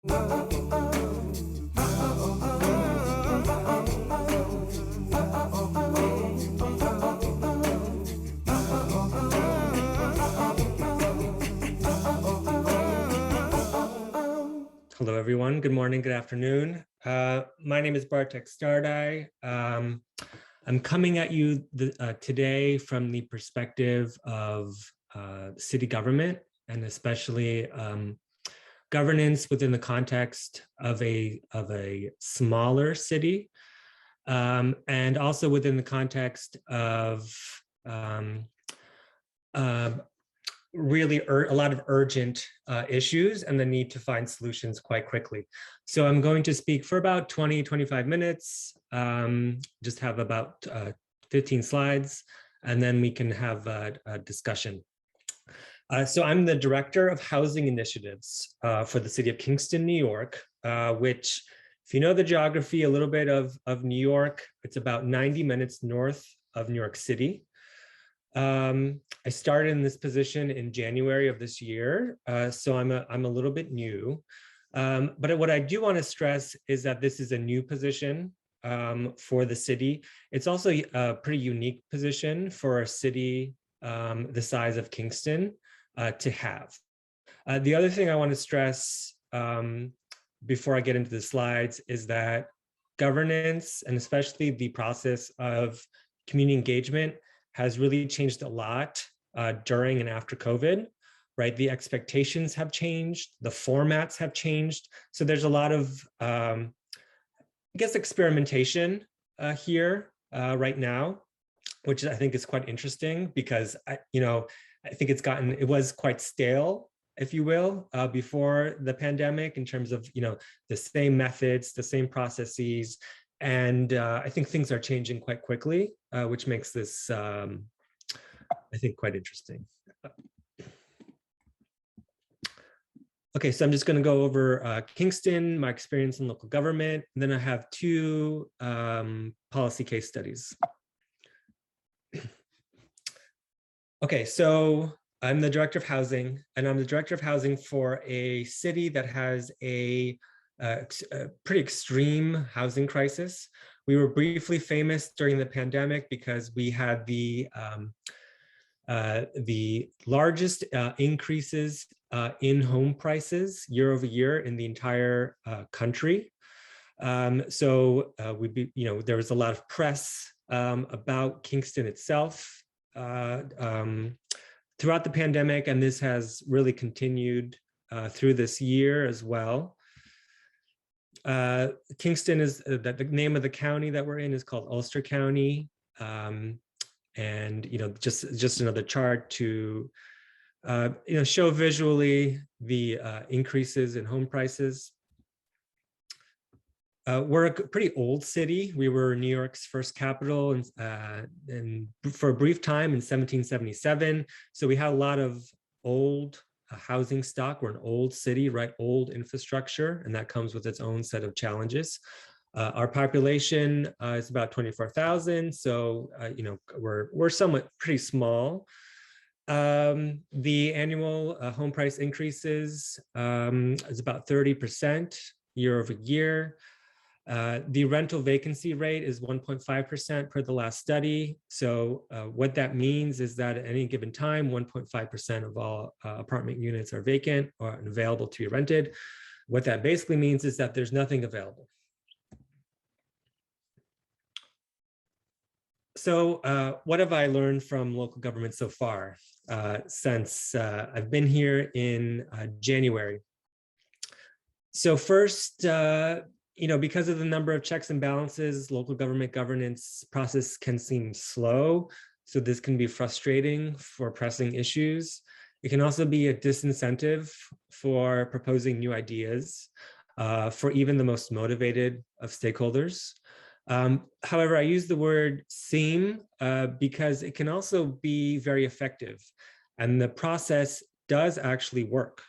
Hello, everyone. Good morning, good afternoon. My name is Bartek Starodaj. I'm coming at you today from the perspective of city government, and especially governance within the context of a smaller city, and also within the context of really a lot of urgent issues and the need to find solutions quite quickly. So I'm going to speak for about 20-25 minutes, just have about 15 slides, and then we can have a discussion. So I'm the Director of Housing Initiatives for the City of Kingston, New York, which, if you know the geography a little bit of New York, it's about 90 minutes north of New York City. I started in this position in January of this year, so I'm a little bit new. But what I do want to stress is that this is a new position for the city. It's also a pretty unique position for a city the size of Kingston to have. The other thing I want to stress before I get into the slides is that governance, and especially the process of community engagement, has really changed a lot during and after COVID, right? The expectations have changed, the formats have changed. So there's a lot of, I guess, experimentation here right now, which I think is quite interesting because, I think it was quite stale, if you will, before the pandemic in terms of, the same methods, the same processes. And I think things are changing quite quickly, which makes this, I think, quite interesting. Okay, so I'm just going to go over Kingston, my experience in local government, and then I have two policy case studies. Okay, so I'm the Director of Housing, and I'm the Director of Housing for a city that has a pretty extreme housing crisis. We were briefly famous during the pandemic because we had the largest increases in home prices year over year in the entire country. So there was a lot of press about Kingston itself throughout the pandemic, and this has really continued through this year as well. Kingston is the name of the county that we're in is called Ulster County. And just another chart to show visually the increases in home prices. We're a pretty old city. We were New York's first capital and for a brief time in 1777. So we had a lot of old housing stock. We're an old city, right? Old infrastructure, and that comes with its own set of challenges. Our population is about 24,000, so we're somewhat pretty small. The annual home price increases is about 30% year over year. The rental vacancy rate is 1.5% per the last study. So what that means is that at any given time, 1.5% of all apartment units are vacant or available to be rented. What that basically means is that there's nothing available. So what have I learned from local government so far since I've been here in January? So first, because of the number of checks and balances, local government governance process can seem slow. So this can be frustrating for pressing issues. It can also be a disincentive for proposing new ideas for even the most motivated of stakeholders. However, I use the word seem because it can also be very effective, and the process does actually work.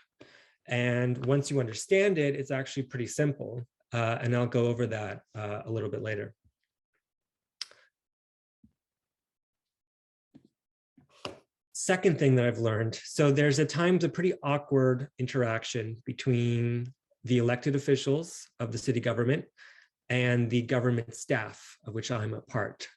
And once you understand it, it's actually pretty simple. And I'll go over that a little bit later. Second thing that I've learned, so there's at times a pretty awkward interaction between the elected officials of the city government, and the government staff, of which I'm a part.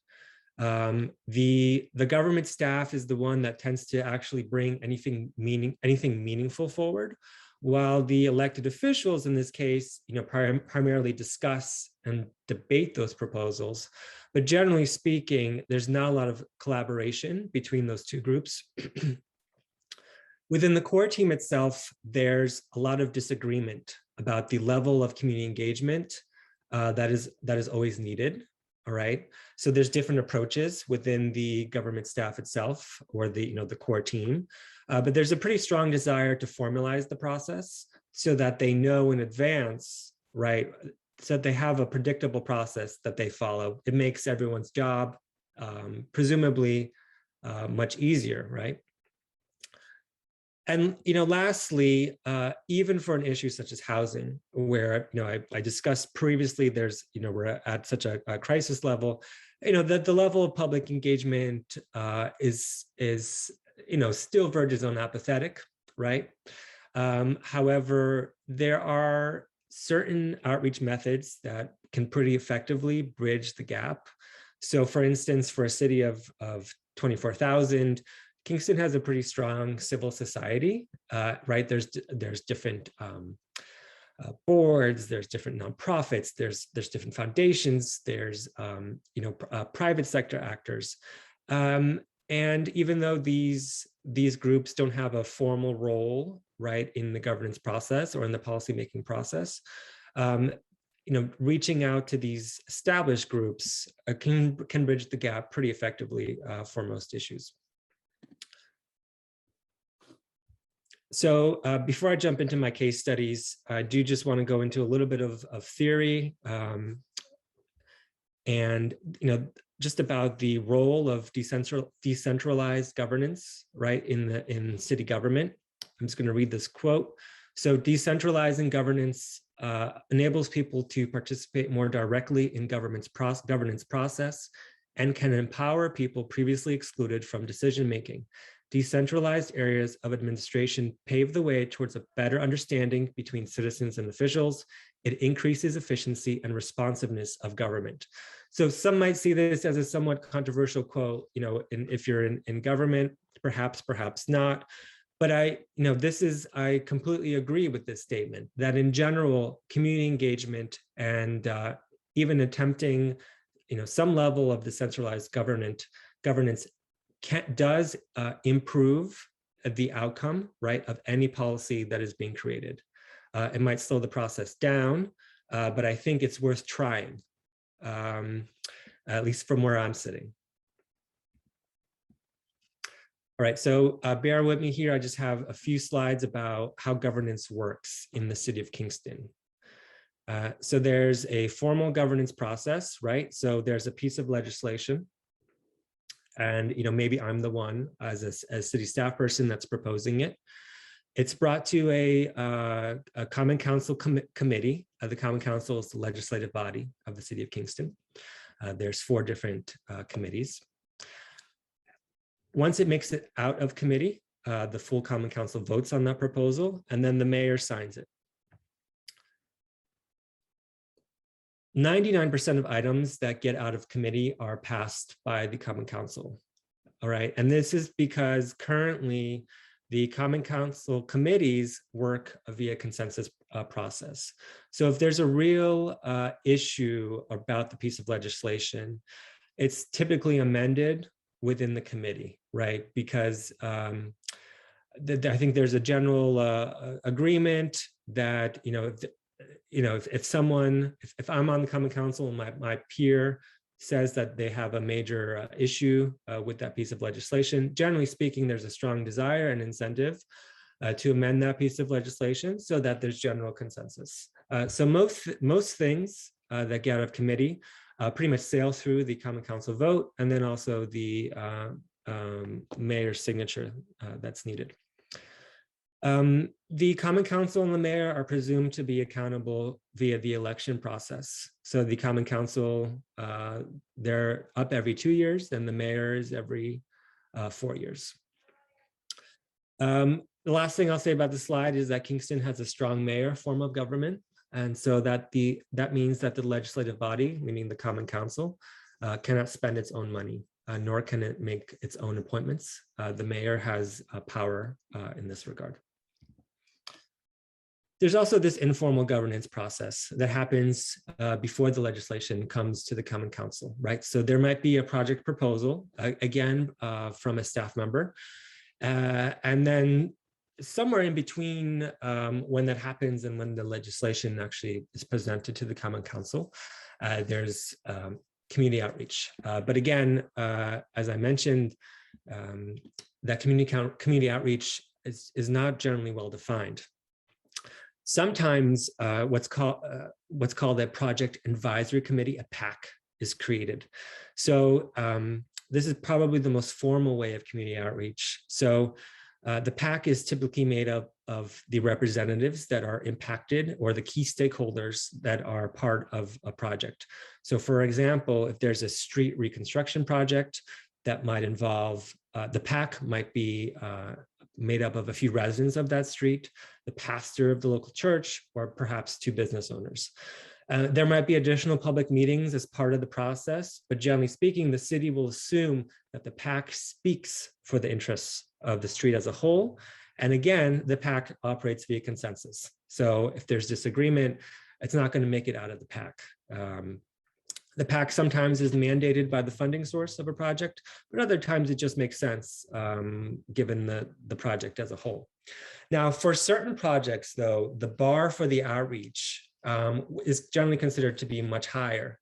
The government staff is the one that tends to actually bring anything meaningful forward, while the elected officials in this case, primarily discuss and debate those proposals. But generally speaking, there's not a lot of collaboration between those two groups. Within the core team itself, there's a lot of disagreement about the level of community engagement that is always needed. All right. So there's different approaches within the government staff itself, or the core team, but there's a pretty strong desire to formalize the process so that they know in advance, right? So that they have a predictable process that they follow. It makes everyone's job presumably much easier, right? And lastly, even for an issue such as housing, where I discussed previously, we're at such a crisis level, that the level of public engagement is still verges on apathetic, right? However, there are certain outreach methods that can pretty effectively bridge the gap. So, for instance, for a city of 24,000. Kingston has a pretty strong civil society, right? There's different boards, there's different nonprofits, there's different foundations, there's private sector actors, and even though these groups don't have a formal role, right, in the governance process or in the policymaking process, reaching out to these established groups can bridge the gap pretty effectively for most issues. So before I jump into my case studies, I do just want to go into a little bit of theory and just about the role of decentralized governance, right, in city government. I'm just going to read this quote. So decentralizing governance enables people to participate more directly in governance process and can empower people previously excluded from decision making. Decentralized areas of administration pave the way towards a better understanding between citizens and officials. It increases efficiency and responsiveness of government. So some might see this as a somewhat controversial quote, if you're in government, perhaps not. But I completely agree with this statement that in general, community engagement and even attempting, some level of decentralized governance does improve the outcome, right, of any policy that is being created. It might slow the process down, but I think it's worth trying, at least from where I'm sitting. All right, so bear with me here. I just have a few slides about how governance works in the city of Kingston. So there's a formal governance process, right? So there's a piece of legislation. And maybe I'm the one as a city staff person that's proposing it. It's brought to a Common Council committee. The Common Council is the legislative body of the city of Kingston. There's 4 different committees. Once it makes it out of committee, the full Common Council votes on that proposal, and then the mayor signs it. 99% of items that get out of committee are passed by the Common Council. All right, and this is because currently the Common Council committees work via consensus process. So if there's a real issue about the piece of legislation, it's typically amended within the committee, right? Because I think there's a general agreement that, if I'm on the Common Council and my peer says that they have a major issue with that piece of legislation, generally speaking, there's a strong desire and incentive to amend that piece of legislation so that there's general consensus. So most things that get out of committee pretty much sail through the Common Council vote, and then also the mayor's signature that's needed. The Common Council and the mayor are presumed to be accountable via the election process. So the Common Council, they're up every 2 years, and the mayor is every 4 years. The last thing I'll say about the slide is that Kingston has a strong mayor form of government. And so that means that the legislative body, meaning the Common Council, cannot spend its own money, nor can it make its own appointments. The mayor has power in this regard. There's also this informal governance process that happens before the legislation comes to the Common Council, right? So there might be a project proposal, again, from a staff member. And then somewhere in between when that happens and when the legislation actually is presented to the Common Council, there's community outreach. But again, as I mentioned, that community outreach is not generally well defined. Sometimes what's called a project advisory committee, a PAC, is created. So this is probably the most formal way of community outreach. So the PAC is typically made up of the representatives that are impacted or the key stakeholders that are part of a project. So for example, if there's a street reconstruction project that might involve, the PAC might be made up of a few residents of that street, the pastor of the local church, or perhaps two business owners. There might be additional public meetings as part of the process, but generally speaking, the city will assume that the PAC speaks for the interests of the street as a whole. And again, the PAC operates via consensus. So if there's disagreement, it's not going to make it out of the PAC. The PAC sometimes is mandated by the funding source of a project, but other times it just makes sense given the project as a whole. Now, for certain projects, though, the bar for the outreach is generally considered to be much higher.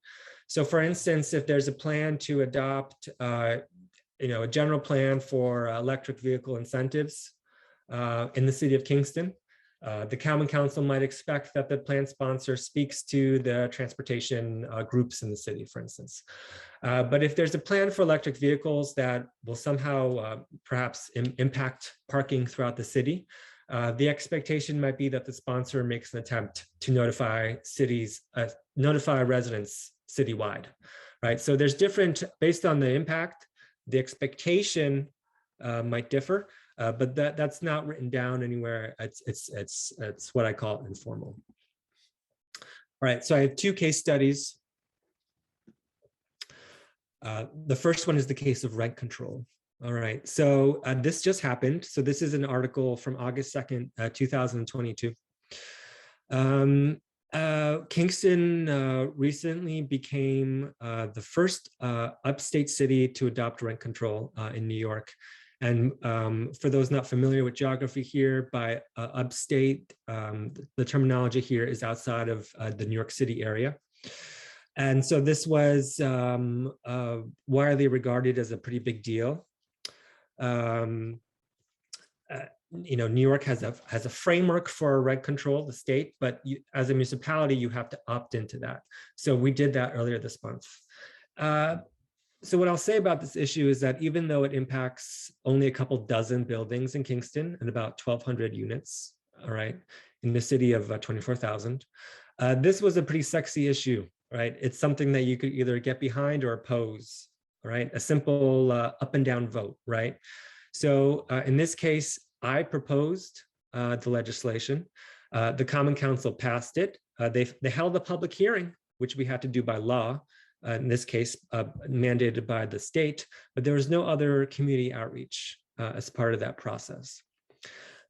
So for instance, if there's a plan to adopt a general plan for electric vehicle incentives in the city of Kingston, the Common Council might expect that the plan sponsor speaks to the transportation groups in the city, for instance. But if there's a plan for electric vehicles that will somehow perhaps impact parking throughout the city, the expectation might be that the sponsor makes an attempt to notify residents citywide, right? So there's different, based on the impact, the expectation might differ. But that's not written down anywhere. It's what I call informal. All right, so I have two case studies. The first one is the case of rent control. All right, so this just happened. So this is an article from August 2nd, 2022. Kingston recently became the first upstate city to adopt rent control in New York. And for those not familiar with geography here, by upstate, the terminology here is outside of the New York City area. And so this was widely regarded as a pretty big deal. New York has a framework for rent control, the state, but as a municipality, you have to opt into that. So we did that earlier this month. So what I'll say about this issue is that even though it impacts only a couple dozen buildings in Kingston and about 1,200 units, all right, in the city of 24,000, this was a pretty sexy issue, right? It's something that you could either get behind or oppose, right? A simple up and down vote, right? So in this case, I proposed the legislation. The Common Council passed it. They held a public hearing, which we had to do by law. In this case, mandated by the state, but there was no other community outreach as part of that process.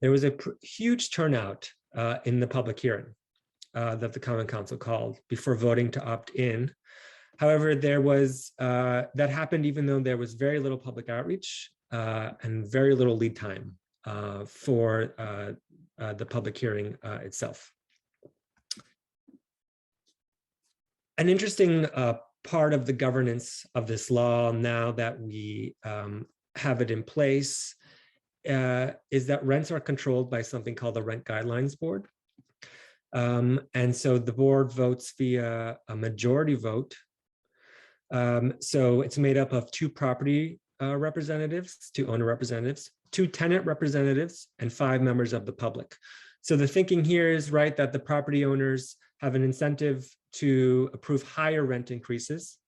There was a huge turnout in the public hearing that the Common Council called before voting to opt in. However, there was, that happened even though there was very little public outreach and very little lead time for the public hearing itself. An interesting part of the governance of this law now that we have it in place is that rents are controlled by something called the Rent Guidelines Board. And so the board votes via a majority vote. So it's made up of two property representatives, two owner representatives, two tenant representatives, and 5 members of the public. So the thinking here is, right, that the property owners have an incentive to approve higher rent increases.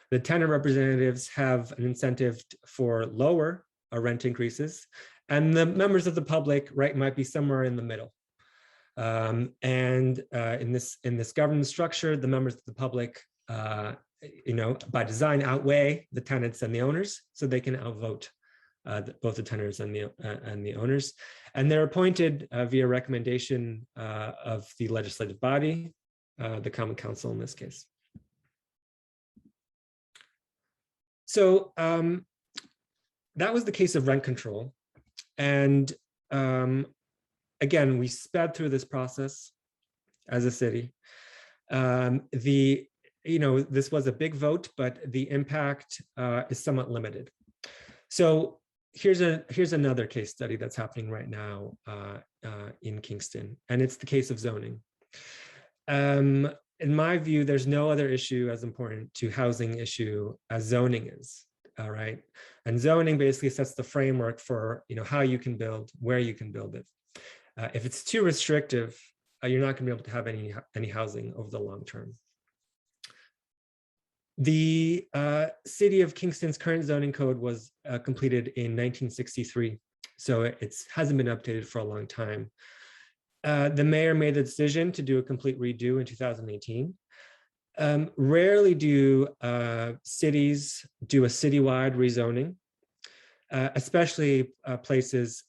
The tenant representatives have an incentive for lower rent increases, and the members of the public, right, might be somewhere in the middle. In this governance structure, the members of the public, by design, outweigh the tenants and the owners, so they can outvote both the tenants and the owners, and they're appointed via recommendation of the legislative body, the Common Council in this case. So that was the case of rent control, and again, we sped through this process as a city. This was a big vote, but the impact is somewhat limited. So here's another case study that's happening right now in Kingston, and it's the case of zoning. In my view, there's no other issue as important to housing issue as zoning is. All right, and zoning basically sets the framework for how you can build, where you can build it. If it's too restrictive, you're not going to be able to have any housing over the long term. The City of Kingston's current zoning code was completed in 1963, so it hasn't been updated for a long time. The mayor made the decision to do a complete redo in 2018. Rarely do cities do a citywide rezoning, especially places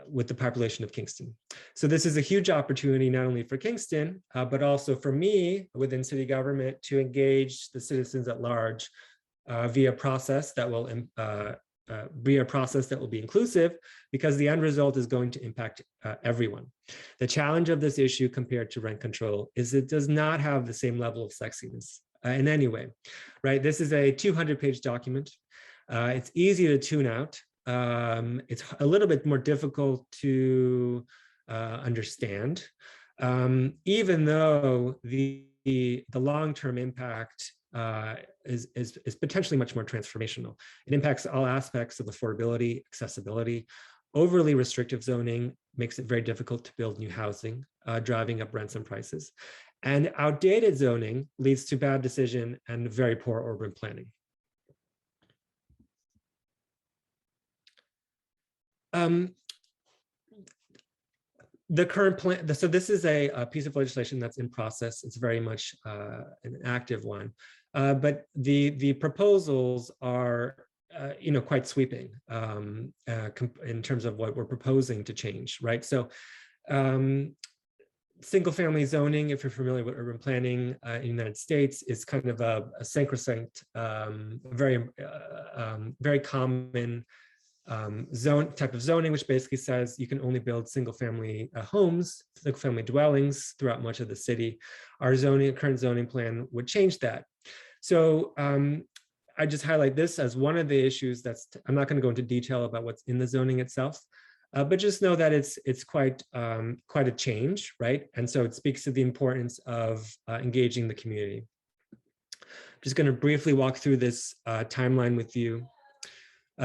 with the population of Kingston. So this is a huge opportunity, not only for Kingston, but also for me within city government to engage the citizens at large via a process that will be inclusive, because the end result is going to impact everyone. The challenge of this issue compared to rent control is it does not have the same level of sexiness in any way, right? This is a 200-page document. It's easy to tune out. It's a little bit more difficult to understand, even though the long-term impact is potentially much more transformational. It impacts all aspects of affordability, accessibility. Overly restrictive zoning makes it very difficult to build new housing, driving up rents and prices. And outdated zoning leads to bad decision and very poor urban planning. The current plan, so this is a piece of legislation that's in process. It's very much an active one, but the proposals are, quite sweeping in terms of what we're proposing to change, right? So single-family zoning, if you're familiar with urban planning in the United States, is kind of a sacrosanct, very common type of zoning, which basically says you can only build single-family homes, single-family dwellings throughout much of the city. Our current zoning plan would change that. So I just highlight this as one of the issues I'm not going to go into detail about what's in the zoning itself, but just know that it's quite a change, right? And so it speaks to the importance of engaging the community. I'm just going to briefly walk through this timeline with you.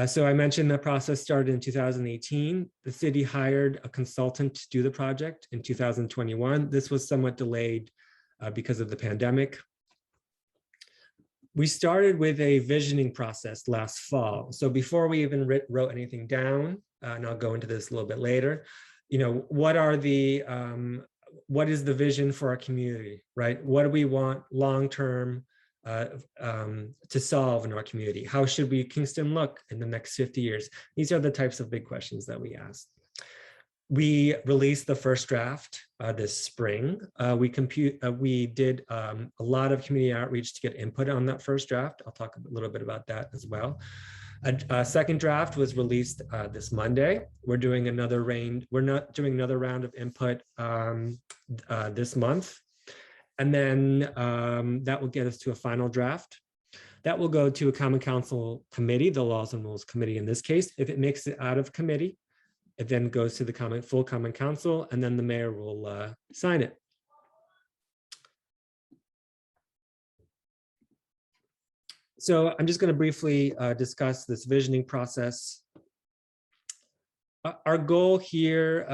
So I mentioned the process started in 2018. The city hired a consultant to do the project in 2021. This was somewhat delayed because of the pandemic. We started with a visioning process last fall. So before we even wrote anything down, and I'll go into this a little bit later, what is the vision for our community, right? What do we want long-term to solve in our community? How should Kingston look in the next 50 years? These are the types of big questions that we asked. We released the first draft this spring. We did a lot of community outreach to get input on that first draft. I'll talk a little bit about that as well. A second draft was released this Monday. We're doing another round of input this month. And then that will get us to a final draft. That will go to a Common Council committee, the Laws and Rules Committee in this case. If it makes it out of committee, it then goes to the full Common Council, and then the mayor will sign it. So I'm just going to briefly discuss this visioning process. Our goal here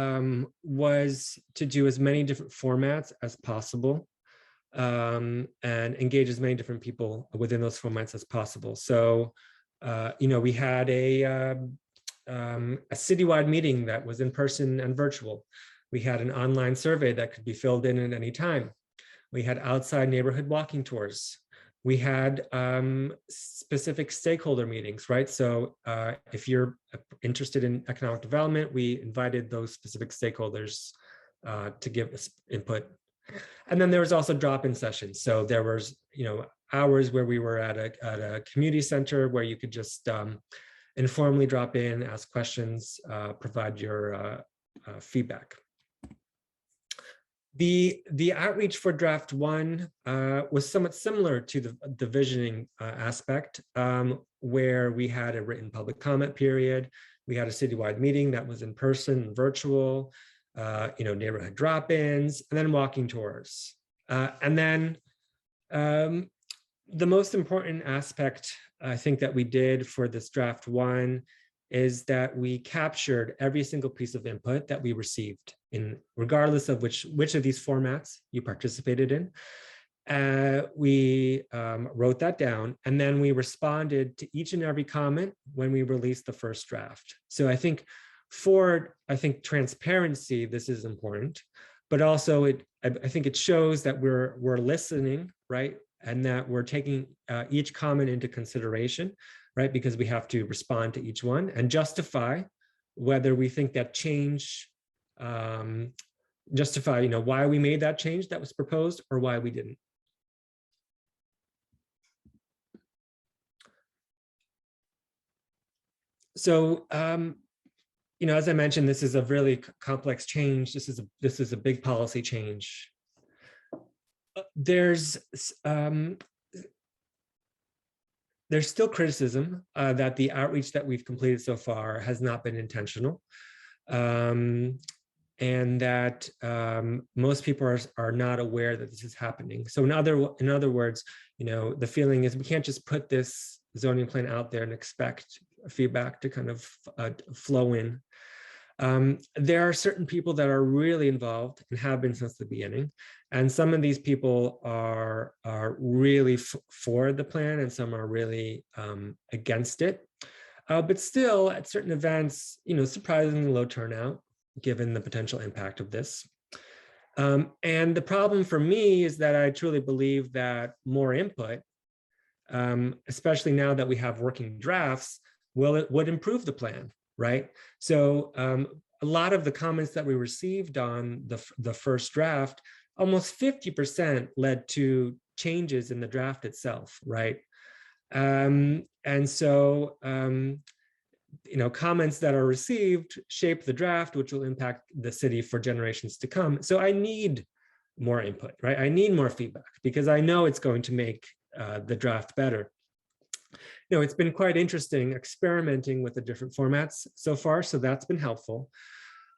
was to do as many different formats as possible. And engage as many different people within those formats as possible. So, we had a a citywide meeting that was in person and virtual. We had an online survey that could be filled in at any time. We had outside neighborhood walking tours. We had specific stakeholder meetings, right? So if you're interested in economic development, we invited those specific stakeholders to give us input. And then there was also drop-in sessions. So there was, hours where we were at a community center where you could just informally drop in, ask questions, provide your feedback. The outreach for draft one was somewhat similar to the visioning aspect, where we had a written public comment period. We had a citywide meeting that was in person and virtual, neighborhood drop-ins, and then walking tours. And then the most important aspect, I think, that we did for this draft one is that we captured every single piece of input that we received, regardless of which of these formats you participated in. We wrote that down, and then we responded to each and every comment when we released the first draft. So I think for transparency, this is important, but also I think it shows that we're listening, right? And that we're taking each comment into consideration, right? Because we have to respond to each one and justify whether we think that change, justify, why we made that change that was proposed or why we didn't. So, as I mentioned, this is a really complex change. This is a big policy change. There's still criticism that the outreach that we've completed so far has not been intentional, and that most people are not aware that this is happening. So in other words, the feeling is we can't just put this zoning plan out there and expect feedback to kind of flow in. There are certain people that are really involved and have been since the beginning. And some of these people are really for the plan and some are really against it. But still, at certain events, surprisingly low turnout, given the potential impact of this. And the problem for me is that I truly believe that more input, especially now that we have working drafts, would improve the plan, right? So a lot of the comments that we received on the first draft, almost 50% led to changes in the draft itself, right? And so, comments that are received shape the draft, which will impact the city for generations to come. So I need more input, right? I need more feedback because I know it's going to make the draft better. It's been quite interesting experimenting with the different formats so far, so that's been helpful.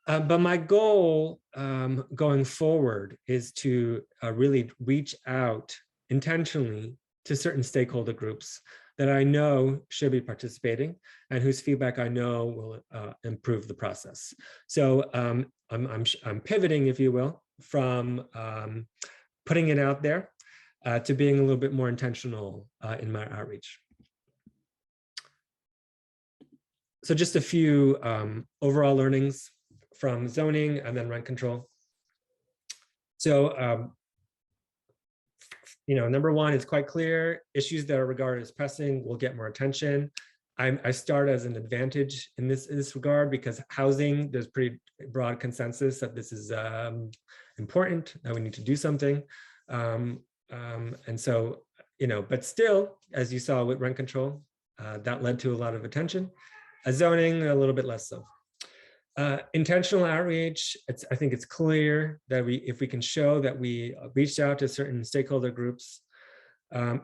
But my goal going forward is to really reach out intentionally to certain stakeholder groups that I know should be participating and whose feedback I know will improve the process. So I'm pivoting, if you will, from putting it out there to being a little bit more intentional in my outreach. So just a few overall learnings from zoning and then rent control. So, number one, it's quite clear issues that are regarded as pressing will get more attention. I start as an advantage in this regard because housing, there's pretty broad consensus that this is important, that we need to do something. And so, but still, as you saw with rent control, that led to a lot of attention. Zoning, a little bit less so. Intentional outreach, I think it's clear that if we can show that we reached out to certain stakeholder groups,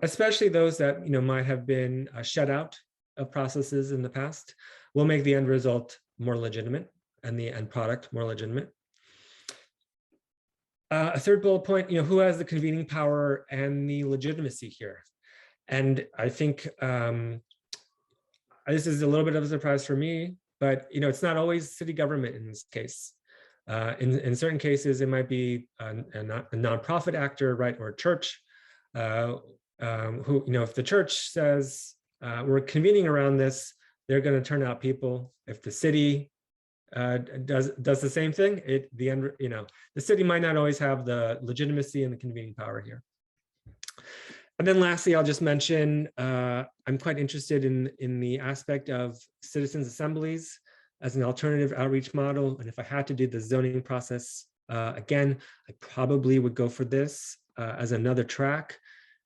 especially those that might have been shut out of processes in the past, will make the end result more legitimate and the end product more legitimate. A third bullet point, who has the convening power and the legitimacy here? And I think this is a little bit of a surprise for me, but it's not always city government in this case. In certain cases, it might be a nonprofit actor, right, or a church, who, if the church says we're convening around this, they're going to turn out people. If the city does the same thing, the city might not always have the legitimacy and the convening power here. And then lastly, I'll just mention, I'm quite interested in the aspect of citizens' assemblies as an alternative outreach model. And if I had to do the zoning process again, I probably would go for this as another track.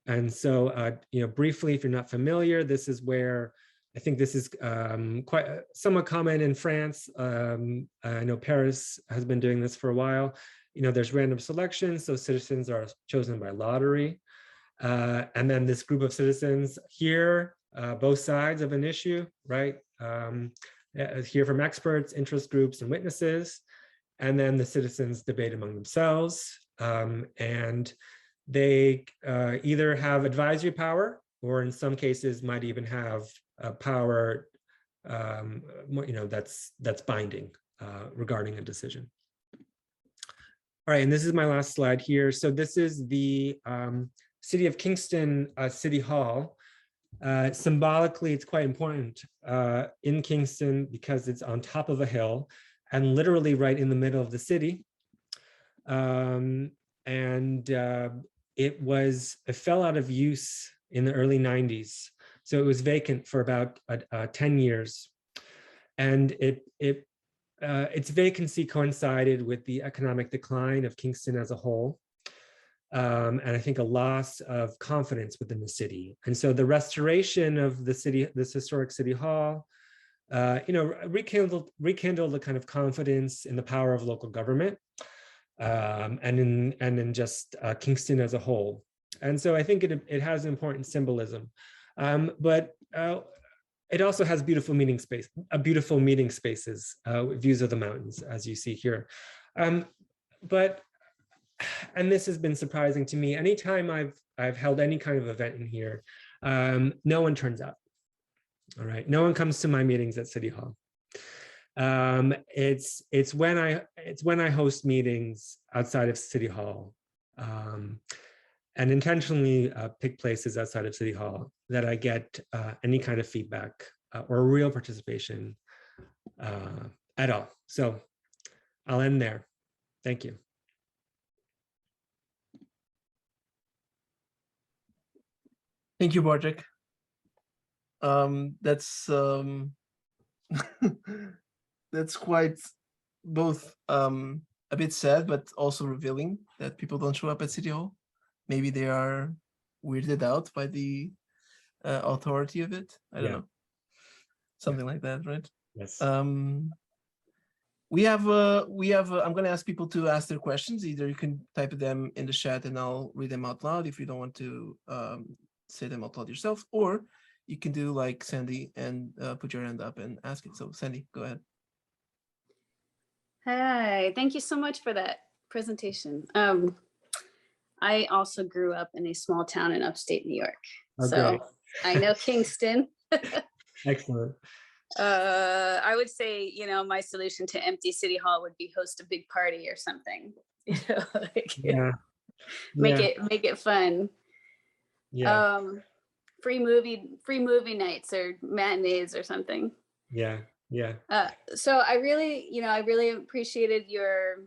And so, briefly, if you're not familiar, this is where I think this is quite somewhat common in France. I know Paris has been doing this for a while. There's random selection, so citizens are chosen by lottery. And then this group of citizens hear both sides of an issue, right? Hear from experts, interest groups, and witnesses. And then the citizens debate among themselves. And they either have advisory power, or in some cases might even have power, that's binding regarding a decision. All right, and this is my last slide here. So this is the City of Kingston City Hall. Symbolically, it's quite important in Kingston because it's on top of a hill and literally right in the middle of the city. It fell out of use in the early 90s. So it was vacant for about 10 years. And its vacancy coincided with the economic decline of Kingston as a whole. And I think a loss of confidence within the city. And so the restoration of the city, this historic city hall, rekindled the kind of confidence in the power of local government, and in just Kingston as a whole. And so I think it has important symbolism, but it also has beautiful meeting spaces, views of the mountains, as you see here. And this has been surprising to me. Anytime I've held any kind of event in here, no one turns out. All right, no one comes to my meetings at City Hall. It's when I host meetings outside of City Hall, and intentionally pick places outside of City Hall that I get any kind of feedback or real participation at all. So I'll end there. Thank you. Thank you, Bartek. That's that's quite both a bit sad, but also revealing that people don't show up at City Hall. Maybe they are weirded out by the authority of it. I don't know. Something like that, right? Yes. We have I'm going to ask people to ask their questions. Either you can type them in the chat and I'll read them out loud if you don't want to say them out loud yourself, or you can do like Sandy and put your hand up and ask it. So Sandy, go ahead. Hi, thank you so much for that presentation. I also grew up in a small town in upstate New York. Okay. So I know Kingston. Excellent. I would say, my solution to empty City Hall would be host a big party or something. Make it fun. Yeah. Free movie nights or matinees or something. Yeah. So I really appreciated your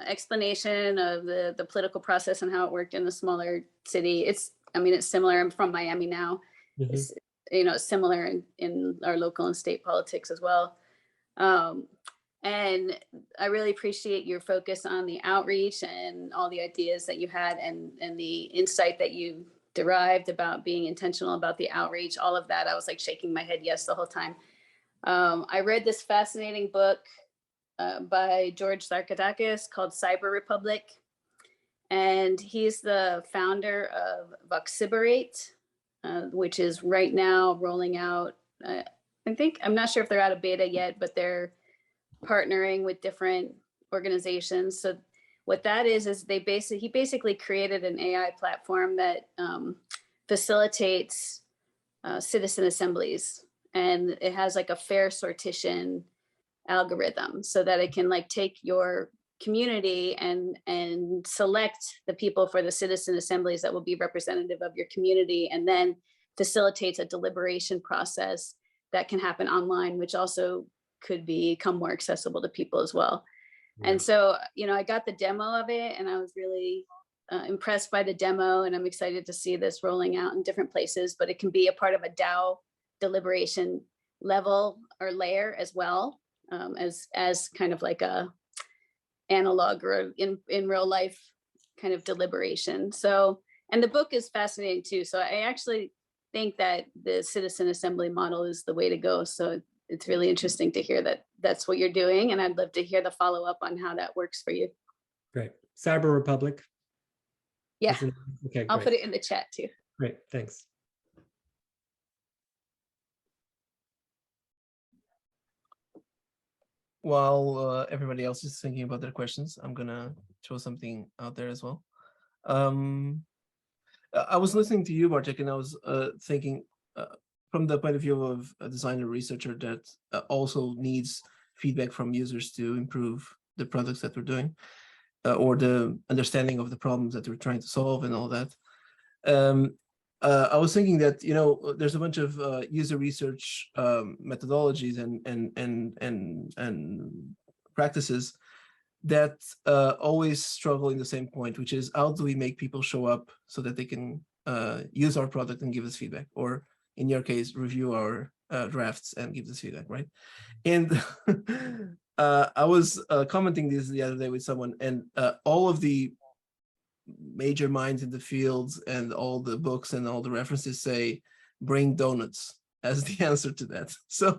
explanation of the political process and how it worked in the smaller city. It's similar. I'm from Miami now. Mm-hmm. It's similar in our local and state politics as well. And I really appreciate your focus on the outreach and all the ideas that you had and the insight that you derived about being intentional about the outreach, all of that. I was like shaking my head yes the whole time. I read this fascinating book by George Sarkadakis called Cyber Republic. And he's the founder of Voxiberate, which is right now rolling out, I'm not sure if they're out of beta yet, but they're partnering with different organizations. So what that is he basically created an AI platform that facilitates citizen assemblies. And it has like a fair sortition algorithm so that it can like take your community and select the people for the citizen assemblies that will be representative of your community, and then facilitates a deliberation process that can happen online, which also could become more accessible to people as well. Yeah. And so, you know, I got the demo of it and I was really impressed by the demo, and I'm excited to see this rolling out in different places, but it can be a part of a DAO deliberation level or layer as well, as kind of like a analog or in real life kind of deliberation. So, and the book is fascinating too. So I actually think that the citizen assembly model is the way to go. So it's really interesting to hear that that's what you're doing. And I'd love to hear the follow-up on how that works for you. Great. Cyber Republic. Yeah, Okay, I'll great. put it in the chat too. Great, thanks. While everybody else is thinking about their questions, I'm gonna throw something out there as well. I was listening to you, Bartek, and I was thinking from the point of view of a designer researcher that also needs feedback from users to improve the products that we're doing, or the understanding of the problems that we're trying to solve and all that. I was thinking that, you know, there's a bunch of user research methodologies and practices that always struggle in the same point, which is how do we make people show up so that they can use our product and give us feedback, or in your case, review our drafts and give us feedback, right? And I was commenting this the other day with someone, and all of the major minds in the fields and all the books and all the references say bring donuts as the answer to that. So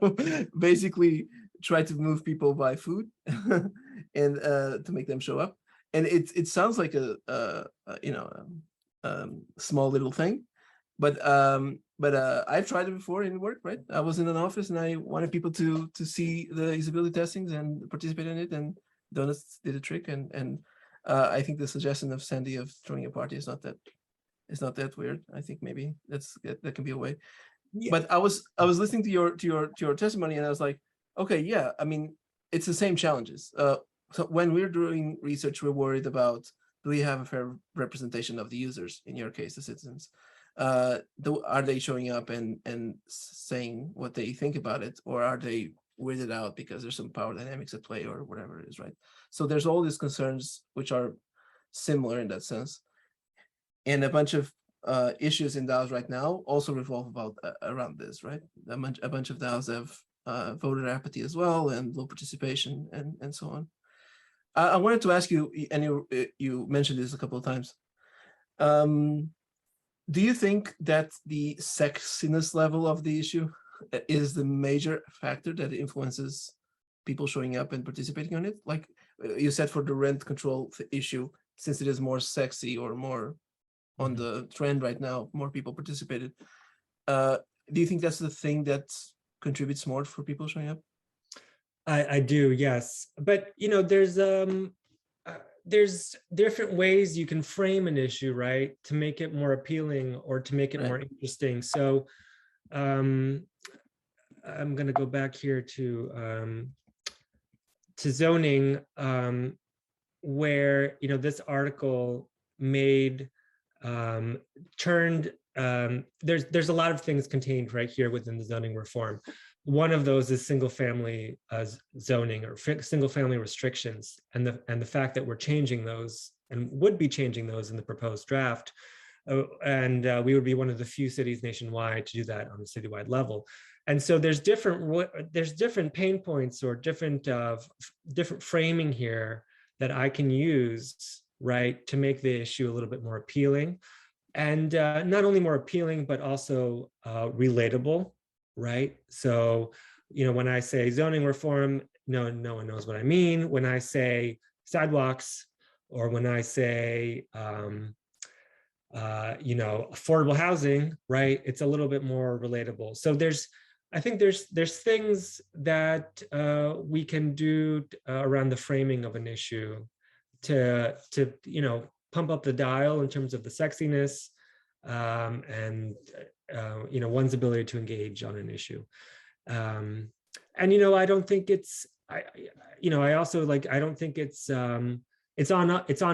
basically try to move people by food and to make them show up. And it sounds like a you know, small little thing, but I've tried it before and it worked, right? I was in an office and I wanted people to see the usability testings and participate in it, and donuts did a trick. And I think the suggestion of Sandy of throwing a party is not that weird. I think maybe that can be a way. Yeah. But I was listening to your testimony, and I was like, okay, yeah. I mean, it's the same challenges. So when we're doing research, we're worried about, do we have a fair representation of the users? In your case, the citizens. Are they showing up and saying what they think about it, or are they weirded out because there's some power dynamics at play or whatever it is, right? So there's all these concerns which are similar in that sense, and a bunch of issues in DAOs right now also revolve around this, right? A bunch of DAOs have voter apathy as well, and low participation, and so on. I wanted to ask you, and you mentioned this a couple of times. Do you think that the sexiness level of the issue is the major factor that influences people showing up and participating on it? Like you said, for the rent control issue, since it is more sexy or more on the trend right now, more people participated. Do you think that's the thing that contributes more for people showing up? I do, yes. But, you know, there's different ways you can frame an issue, right, to make it more appealing or to make it more interesting. So I'm going to go back here to zoning, where, you know, this article made turned there's a lot of things contained right here within the zoning reform. One of those is single family zoning or single family restrictions, and the fact that we're changing those and would be changing those in the proposed draft, and we would be one of the few cities nationwide to do that on a citywide level. And so there's different pain points or different framing here that I can use, right, to make the issue a little bit more appealing, and not only more appealing but also relatable. Right. So, you know, when I say zoning reform, no one knows what I mean. When I say sidewalks, or when I say, you know, affordable housing, right, it's a little bit more relatable. So I think there's things that we can do around the framing of an issue to you know, pump up the dial in terms of the sexiness, and you know, one's ability to engage on an issue. And, you know, I don't think it's, you know, I also I don't think it's on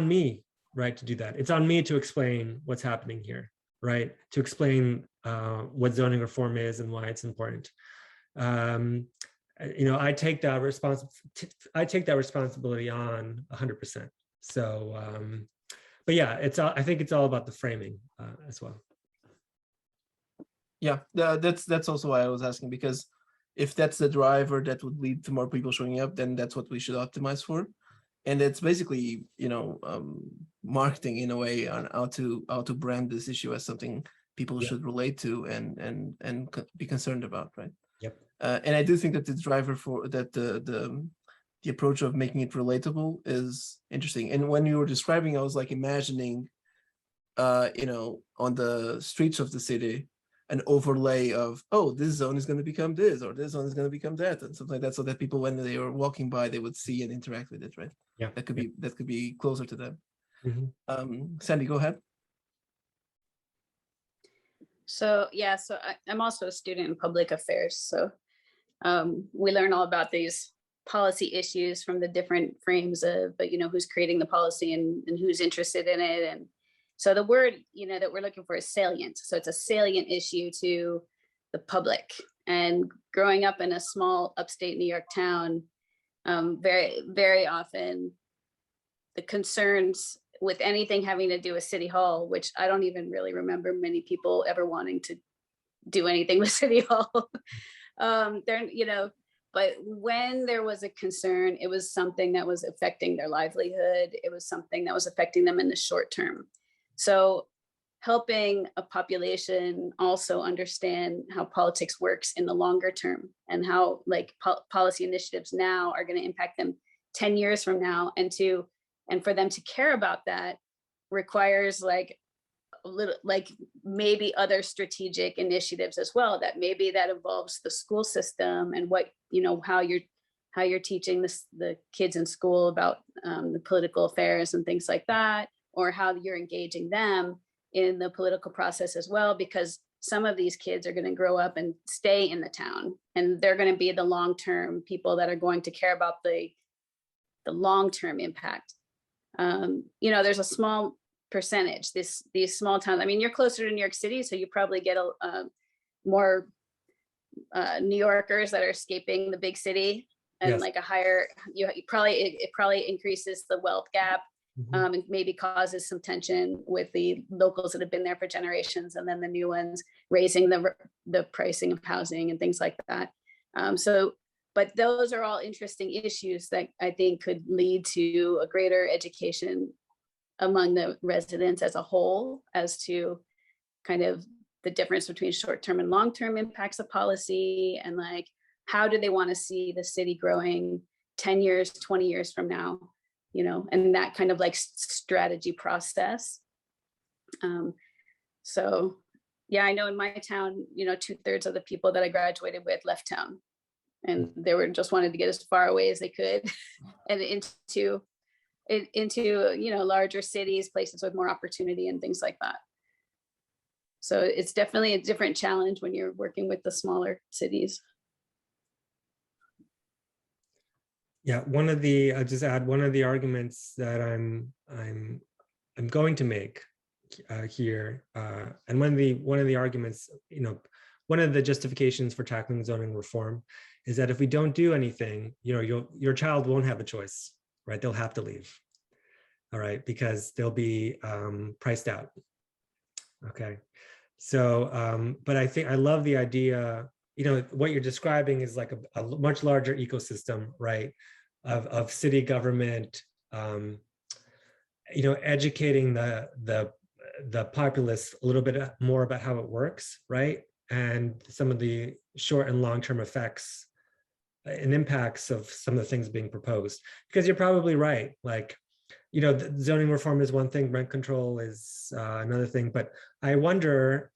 me, right, to do that. It's on me to explain what's happening here, right, to explain what zoning reform is and why it's important. I take that responsibility on 100%. So, but yeah, I think it's all about the framing as well. Yeah, that's also why I was asking, because if that's the driver that would lead to more people showing up, then that's what we should optimize for. And it's basically, marketing in a way on how to brand this issue as something people should relate to and be concerned about, right? Yep. And I do think that the driver for that the approach of making it relatable is interesting. And when you were describing, I was like imagining, on the streets of the city, an overlay of, oh, this zone is going to become this, or this zone is going to become that, and something like that, so that people, when they were walking by, they would see and interact with it, right? Yeah. That could be closer to them. Mm-hmm. Sandy, go ahead. So I'm also a student in public affairs. So we learn all about these policy issues from the different frames of, who's creating the policy and who's interested in it. And so the word, that we're looking for is salient. So it's a salient issue to the public. And growing up in a small upstate New York town, very, very often the concerns with anything having to do with City Hall, which I don't even really remember many people ever wanting to do anything with City Hall. But when there was a concern, it was something that was affecting their livelihood. It was something that was affecting them in the short term. So helping a population also understand how politics works in the longer term, and how policy initiatives now are going to impact them 10 years from now, and for them to care about that requires maybe other strategic initiatives as well, that involves the school system and how you're teaching the kids in school about the political affairs and things like that, or how you're engaging them in the political process as well, because some of these kids are going to grow up and stay in the town, and they're going to be the long-term people that are going to care about the long-term impact. There's a small percentage, these small towns. I mean, you're closer to New York City, so you probably get more New Yorkers that are escaping the big city, and a higher, it probably increases the wealth gap. And maybe causes some tension with the locals that have been there for generations, and then the new ones, raising the pricing of housing and things like that. But those are all interesting issues that I think could lead to a greater education among the residents as a whole, as to kind of the difference between short-term and long-term impacts of policy, and how do they want to see the city growing 10 years, 20 years from now, and that kind of strategy process. So yeah, I know in my town, 2/3 of the people that I graduated with left town, and they were just wanted to get as far away as they could and into larger cities, places with more opportunity and things like that. So it's definitely a different challenge when you're working with the smaller cities. Yeah, I'll just add one of the arguments that I'm going to make here, and one of the arguments, one of the justifications for tackling zoning reform is that if we don't do anything, your child won't have a choice, right? They'll have to leave, all right, because they'll be priced out. Okay, so but I think I love the idea. What you're describing is like a much larger ecosystem, right? Of city government, educating the populace a little bit more about how it works, right? And some of the short and long-term effects and impacts of some of the things being proposed. Because you're probably right. The zoning reform is one thing, rent control is another thing. But I wonder,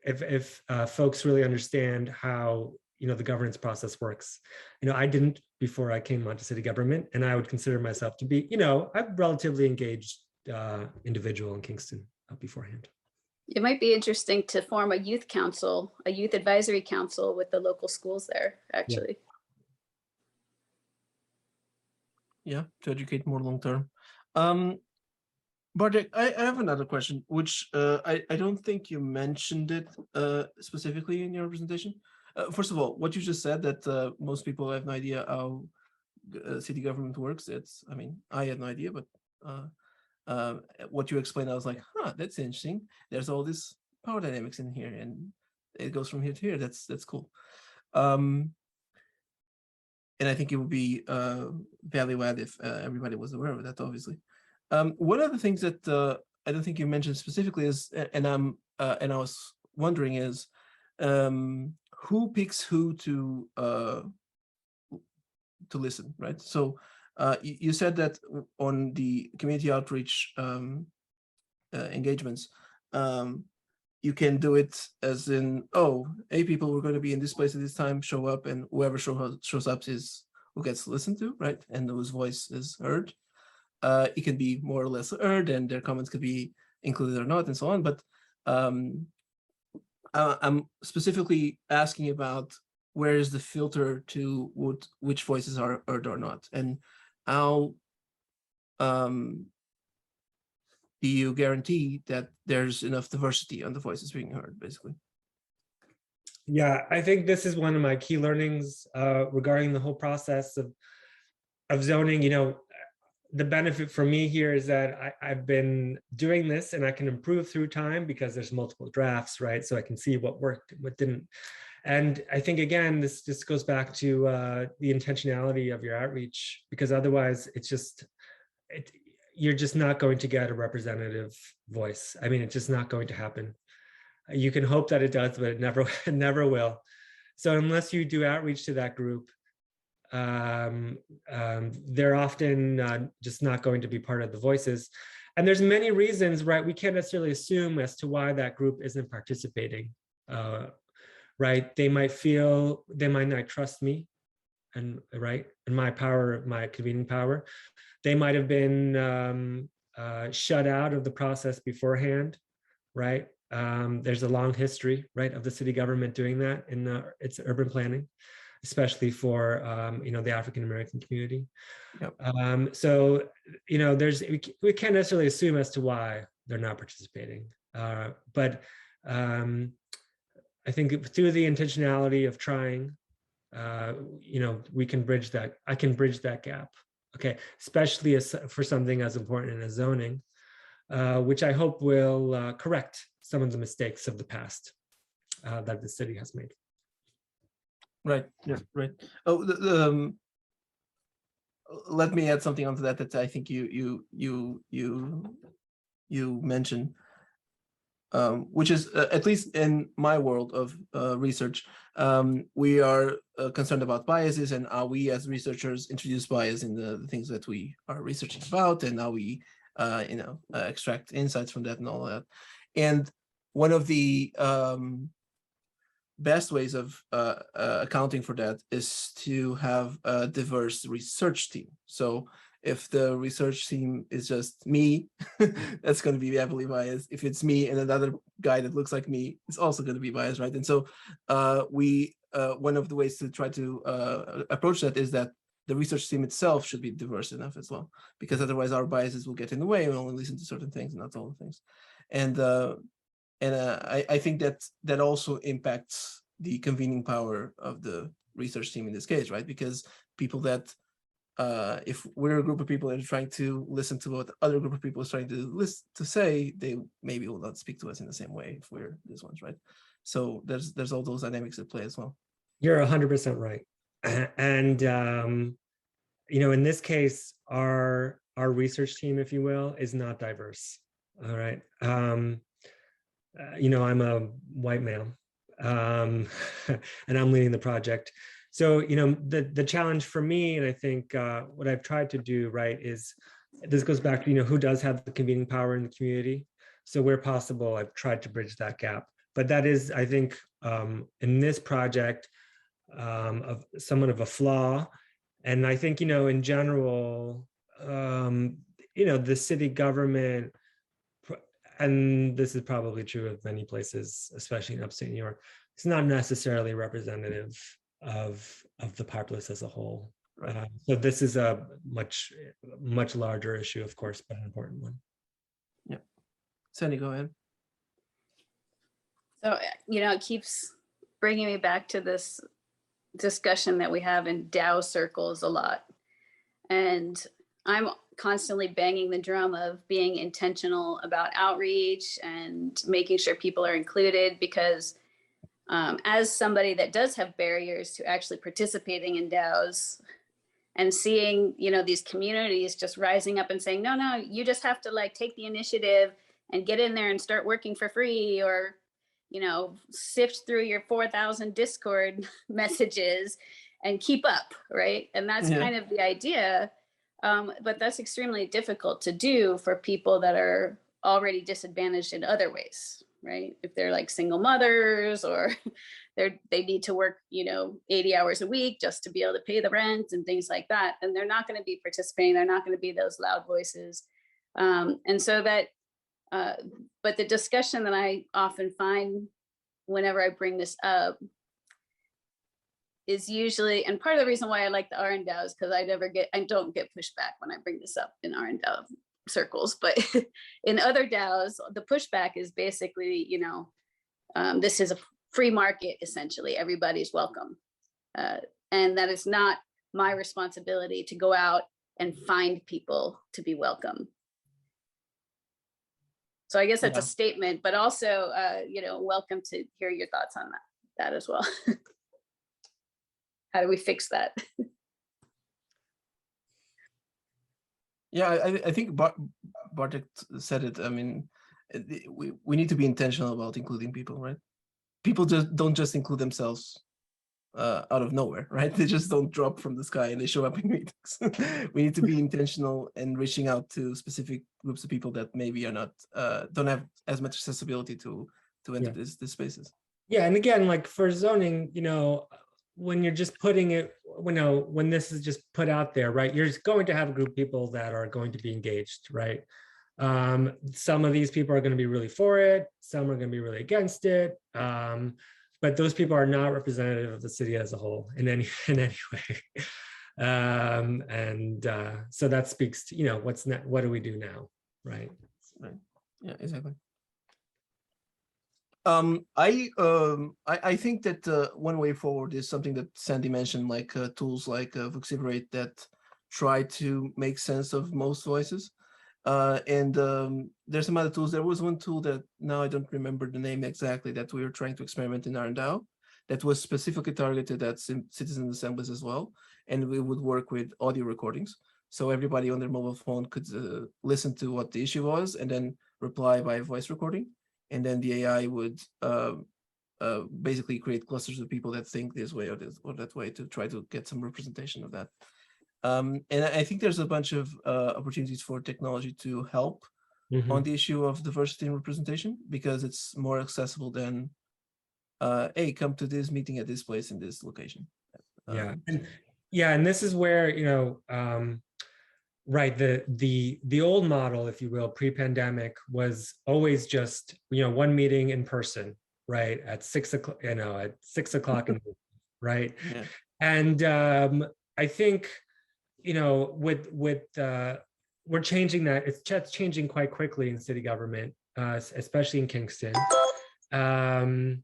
if folks really understand how the governance process works. I didn't before I came onto city government, and I would consider myself to be a relatively engaged individual in Kingston beforehand. It might be interesting to form a youth council, a youth advisory council with the local schools there, actually. Yeah, to educate more long term. Bartek, I have another question, which I don't think you mentioned it specifically in your presentation. first of all, what you just said, that most people have no idea how city government works. I mean, I had no idea, but what you explained, I was like, huh, that's interesting. There's all this power dynamics in here, and it goes from here to here. That's cool. And I think it would be value add if everybody was aware of that, obviously. One of the things that I don't think you mentioned specifically is, and I was wondering is, who picks who to listen, right? So you said that on the community outreach engagements, you can do it as in, oh, hey, people, we're going to be in this place at this time, show up, and whoever shows up is who gets listened to, right? And whose voice is heard. It can be more or less heard, and their comments could be included or not, and so on. But I'm specifically asking about where is the filter to which voices are heard or not, and how do you guarantee that there's enough diversity on the voices being heard, basically? Yeah, I think this is one of my key learnings regarding the whole process of zoning. You know, the benefit for me here is that I've been doing this and I can improve through time because there's multiple drafts, right? So I can see what worked, what didn't. And I think, again, this just goes back to the intentionality of your outreach, because otherwise it's just, you're just not going to get a representative voice. I mean, it's just not going to happen. You can hope that it does, but it never will. So unless you do outreach to that group, they're often just not going to be part of the voices. And there's many reasons, right? We can't necessarily assume as to why that group isn't participating, right? They might not trust me, and right, and my power, my convening power. They might have been shut out of the process beforehand, right? There's a long history, right, of the city government doing that in its urban planning, especially for the African American community. Yep. So we can't necessarily assume as to why they're not participating, but I think through the intentionality of trying, we can bridge that. I can bridge that gap. Okay, especially for something as important as zoning, which I hope will correct some of the mistakes of the past that the city has made. Right. Yeah. Right. Oh, let me add something onto that. That I think you mentioned, which is at least in my world of research, we are concerned about biases and how we as researchers introduce bias in the things that we are researching about, and how we extract insights from that and all that. And one of the best ways of accounting for that is to have a diverse research team. So if the research team is just me, that's going to be heavily biased. If it's me and another guy that looks like me, it's also going to be biased, right? And so one of the ways to try to approach that is that the research team itself should be diverse enough as well, because otherwise our biases will get in the way. We'll only listen to certain things, not all the things. And I think that also impacts the convening power of the research team in this case, right? Because people that, if we're a group of people that are trying to listen to what other group of people is trying to say, they maybe will not speak to us in the same way if we're these ones, right? So there's all those dynamics at play as well. You're 100% right. And in this case, our research team, if you will, is not diverse. All right. I'm a white male, and I'm leading the project. So, the challenge for me, and I think what I've tried to do, right, is this goes back to, who does have the convening power in the community. So where possible, I've tried to bridge that gap. But that is, I think, in this project, of somewhat of a flaw. And I think, in general, the city government, and this is probably true of many places, especially in upstate New York, it's not necessarily representative of the populace as a whole. Right. So this is a much larger issue, of course, but an important one. Yeah. Sandy, go ahead. So, it keeps bringing me back to this discussion that we have in DAO circles a lot. And I'm constantly banging the drum of being intentional about outreach and making sure people are included, because as somebody that does have barriers to actually participating in DAOs and seeing, you know, these communities just rising up and saying, no, you just have to like take the initiative and get in there and start working for free, or, you know, sift through your 4,000 Discord messages and keep up, right? And that's kind of the idea. But that's extremely difficult to do for people that are already disadvantaged in other ways, right? If they're like single mothers, or they need to work, you know, 80 hours a week just to be able to pay the rent and things like that, and they're not going to be participating. They're not going to be those loud voices. And so that, but the discussion that I often find whenever I bring this up is usually, and part of the reason why I like the RnDAO is because I don't get pushback when I bring this up in RnDAO circles, but in other DAOs, the pushback is basically, you know, this is a free market, essentially, everybody's welcome. And that is not my responsibility to go out and find people to be welcome. So I guess that's a statement, but also, you know, welcome to hear your thoughts on that as well. How do we fix that? Yeah, I think Bartek said it. I mean, we need to be intentional about including people, right? People don't just include themselves out of nowhere, right? They just don't drop from the sky and they show up in meetings. We need to be intentional in reaching out to specific groups of people that maybe are not don't have as much accessibility to enter these spaces. Yeah, and again, like for zoning, you know, when you're just putting it, you know, when this is just put out there, right, you're going to have a group of people that are going to be engaged, right? Some of these people are going to be really for it, some are going to be really against it, but those people are not representative of the city as a whole in any way. So that speaks to, you know, what do we do now, right? Right. Yeah, exactly. I think that one way forward is something that Sandy mentioned, like tools like Voxiberate that try to make sense of most voices. And there's some other tools. There was one tool that now I don't remember the name exactly that we were trying to experiment in RnDAO that was specifically targeted at citizen assemblies as well. And we would work with audio recordings. So everybody on their mobile phone could listen to what the issue was and then reply by voice recording. And then the AI would basically create clusters of people that think this way or that way to try to get some representation of that. And I think there's a bunch of opportunities for technology to help on the issue of diversity and representation, because it's more accessible than, hey, come to this meeting at this place in this location. And this is where, you know, right, the old model, if you will, pre-pandemic was always just, you know, one meeting in person, right, at 6 o'clock, you know, at 6 o'clock, right? Yeah. And I think, you know, with we're changing that. It's changing quite quickly in city government, especially in Kingston, and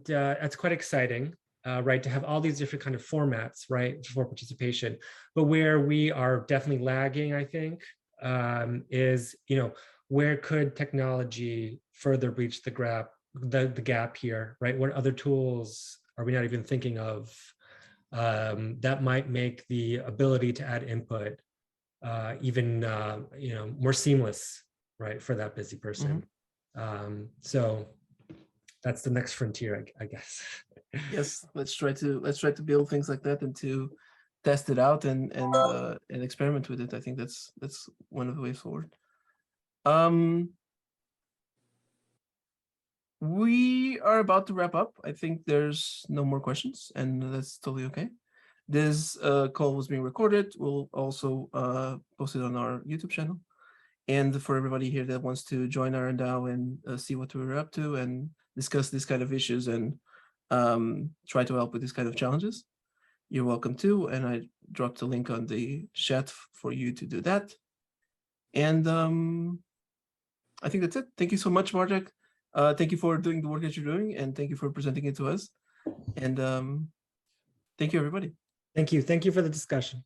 that's quite exciting. Right, to have all these different kind of formats, right, for participation. But where we are definitely lagging, I think, is, you know, where could technology further breach the gap here, right? What other tools are we not even thinking of that might make the ability to add input even, you know, more seamless, right, for that busy person? So that's the next frontier, I guess. Yes, let's try to build things like that and to test it out and experiment with it. I think that's one of the ways forward. We are about to wrap up. I think there's no more questions, and that's totally okay. This call was being recorded. We'll also post it on our YouTube channel. And for everybody here that wants to join RnDAO and see what we're up to and discuss these kind of issues and try to help with these kind of challenges, you're welcome to. And I dropped a link on the chat for you to do that. And I think that's it. Thank you so much, Bartek. Thank you for doing the work that you're doing, and thank you for presenting it to us. And thank you, everybody. Thank you. Thank you for the discussion.